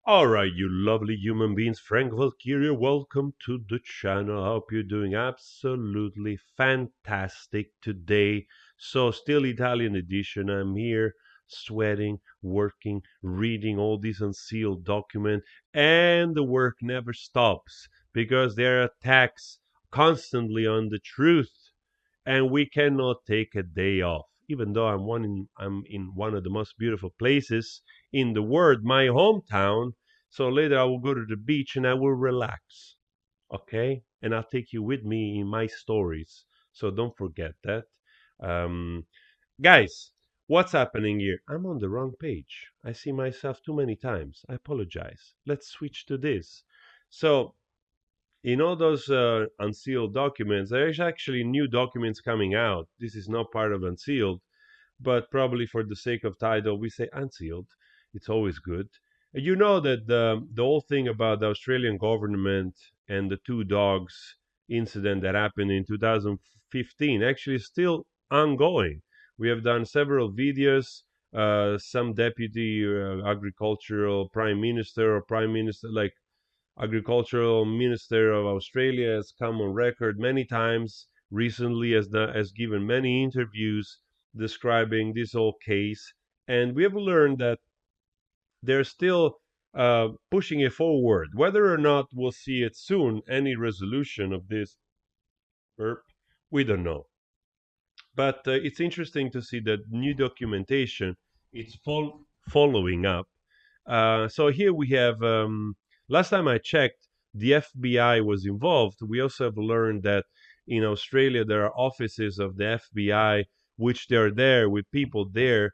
All right, you lovely human beings, Frank Valkyria, welcome to the channel. I hope you're doing absolutely fantastic today. So, still Italian edition. I'm here sweating, working, reading all these unsealed documents, and the work never stops because there are attacks constantly on the truth, and we cannot take a day off. Even though I'm in one of the most beautiful places in the world, my hometown. So later I will go to the beach and I will relax. Okay? And I'll take you with me in my stories. So don't forget that. Um, Guys, what's happening here? I'm on the wrong page. I see myself too many times. I apologize. Let's switch to this. So, in all those unsealed documents, there's actually new documents coming out. This is not part of unsealed, but probably for the sake of title, we say unsealed. It's always good. You know that the whole thing about the Australian government and the two dogs incident that happened in 2015 actually is still ongoing. We have done several videos. Some deputy agricultural prime minister or prime minister, like agricultural minister of Australia, has come on record many times recently, has given many interviews describing this whole case, and we have learned that they're still pushing it forward. Whether or not we'll see it soon, any resolution of this, er, we don't know. But it's interesting to see that new documentation it's following up. So here we have. Last time I checked, the FBI was involved. We also have learned that in Australia there are offices of the FBI, which they are there with people there,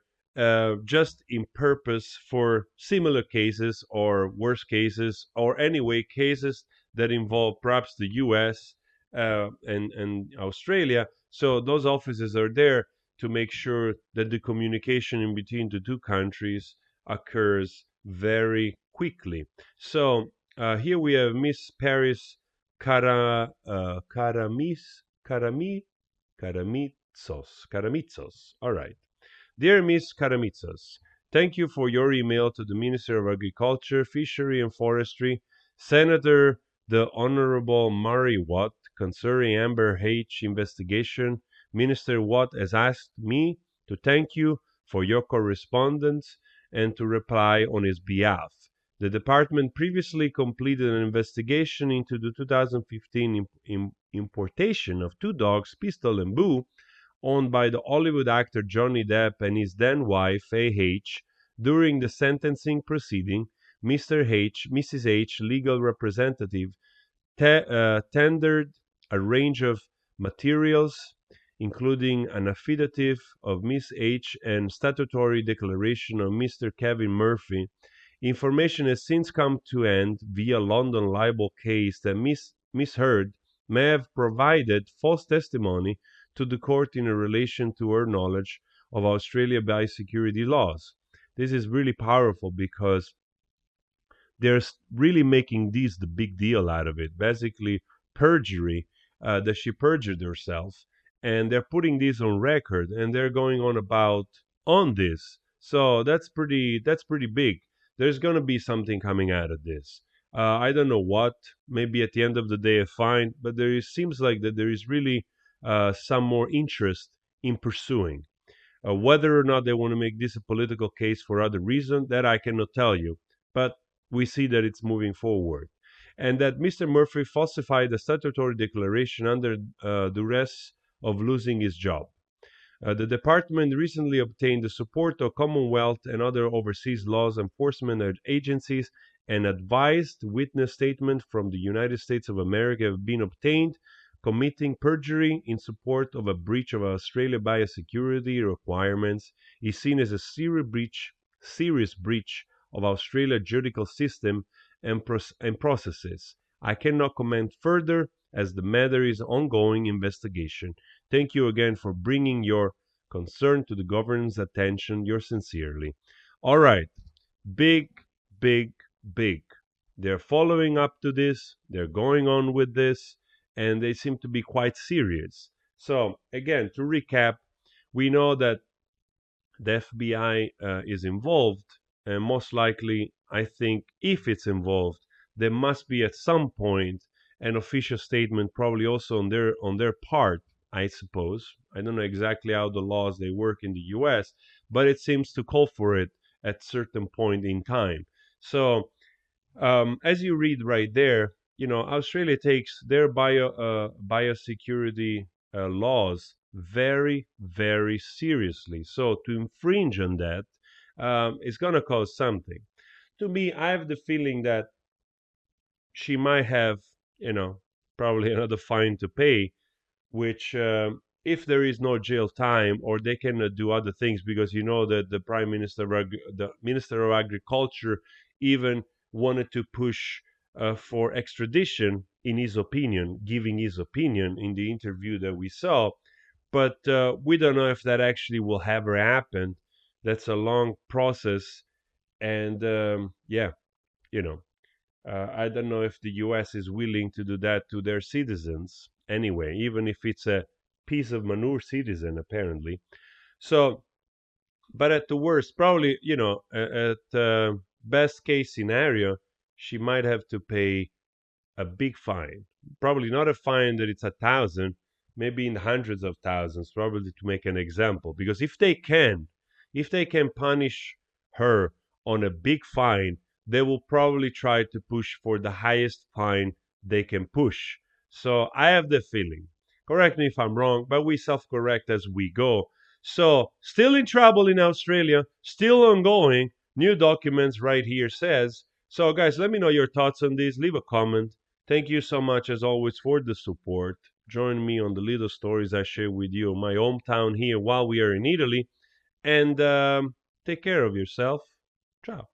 just in purpose for similar cases or worse cases, or anyway cases that involve perhaps the U.S. And Australia. So those offices are there to make sure that the communication in between the two countries occurs very quickly. So here we have Miss Paris Karamitsos. All right. Dear Miss Karamitsos, thank you for your email to the Minister of Agriculture, Fishery and Forestry, Senator the Honorable Murray Watt, concerning Amber H investigation. Minister Watt has asked me to thank you for your correspondence and to reply on his behalf. The department previously completed an investigation into the 2015 importation of two dogs, Pistol and Boo, owned by the Hollywood actor Johnny Depp and his then wife, A.H. During the sentencing proceeding, Mrs. H, legal representative, tendered a range of materials, including an affidavit of Miss H and statutory declaration of Mr. Kevin Murphy. Information has since come to end via London libel case that Miss Heard may have provided false testimony to the court in relation to her knowledge of Australia biosecurity laws. This is really powerful because they're really making this the big deal out of it. Basically, perjury, that she perjured herself, and they're putting this on record, and they're going on about on this. So that's pretty big. There's gonna be something coming out of this. I don't know what. Maybe at the end of the day, a fine. But seems like that there is really some more interest in pursuing. Whether or not they want to make this a political case for other reason, that I cannot tell you. But we see that it's moving forward. And that Mr. Murphy falsified a statutory declaration under duress of losing his job. The department recently obtained the support of Commonwealth and other overseas laws enforcement agencies, and advised witness statements from the United States of America have been obtained. Committing perjury in support of a breach of Australia biosecurity requirements is seen as a serious breach of Australia judicial system and processes. I cannot comment further as the matter is ongoing investigation. Thank you again for bringing your concern to the government's attention. Yours sincerely. All right. Big, big, big. They're following up to this. They're going on with this, and they seem to be quite serious. So, again, to recap, we know that the FBI is involved and most likely, I think if it's involved, there must be at some point an official statement, probably also on their part, I suppose. I don't know exactly how the laws they work in the US, but it seems to call for it at certain point in time. So as you read right there, Australia takes their biosecurity laws very, very seriously. So to infringe on that is going to cause something. To me, I have the feeling that she might have, you know, probably another fine to pay, which if there is no jail time or they cannot do other things because that the prime minister the minister of agriculture even wanted to push for extradition in his opinion, giving his opinion in the interview that we saw, but we don't know if that actually will ever happen. That's a long process, and yeah, you know I don't know if the US is willing to do that to their citizens anyway, even if it's a piece of manure citizen, apparently. So, but at the worst, probably, at best case scenario, she might have to pay a big fine. Probably not a fine that it's 1,000, maybe in hundreds of thousands, probably to make an example. Because if they can punish her on a big fine, they will probably try to push for the highest fine they can push. So I have the feeling, correct me if I'm wrong, but we self correct as we go. So, still in trouble in Australia, still ongoing. New documents right here says. So, guys, let me know your thoughts on this. Leave a comment. Thank you so much, as always, for the support. Join me on the little stories I share with you, my hometown here while we are in Italy. And take care of yourself. Ciao.